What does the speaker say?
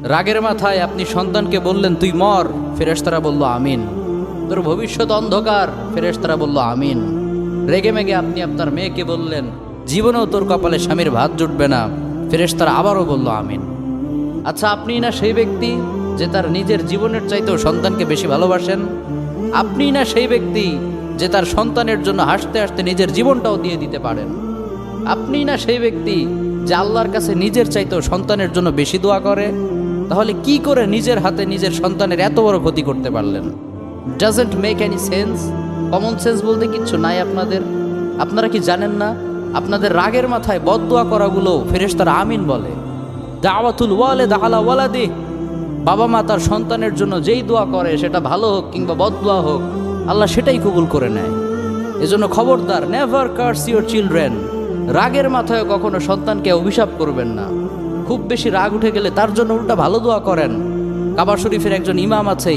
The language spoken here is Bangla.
রাগের মাথায় আপনি সন্তানকে বললেন তুই মর, ফেরেশতারা বলল আমিন। তোর ভবিষ্যৎ অন্ধকার, ফেরেশতারা বলল আমিন। রেগে মেগে আপনি আপনার মেয়েকে বললেন জীবনেও তোর কপালে স্বামীর ভাত জুটবে না, ফেরেশতারা আবারও বলল আমিন। আচ্ছা, আপনি না সেই ব্যক্তি যে তার নিজের জীবনের চাইতেও সন্তানকে বেশি ভালোবাসেন? আপনি না সেই ব্যক্তি যে তার সন্তানের জন্য হাসতে হাসতে নিজের জীবনটাও দিয়ে দিতে পারেন? আপনি না সেই ব্যক্তি যে আল্লাহর কাছে নিজের চাইতেও সন্তানের জন্য বেশি দোয়া করে? তাহলে কি করে নিজের হাতে নিজের সন্তানের এত বড় ক্ষতি করতে পারলেন? Doesn't make any sense. Common sense বলতে কিচ্ছু নাই আপনাদের। আপনারা কি জানেন না আপনাদের রাগের মাথায় বদদোয়া করাগুলো ফেরেশতারা আমিন বলে? দাওয়াতুল ওয়ালিদ আলা ওয়ালাদি, বাবা মা তার সন্তানের জন্য যেই দোয়া করে সেটা ভালো হোক কিংবা বদদোয়া হোক, আল্লাহ সেটাই কবুল করে নেয়। এজন্য খবরদার, নেভার কার্স ইউর চিলড্রেন। রাগের মাথায় কখনো সন্তানকে অভিশাপ করবেন না। খুব বেশি রাগ উঠে গেলে তার জন্য উল্টা ভালো দোয়া করেন। কাবা শরীফের একজন ইমাম আছে,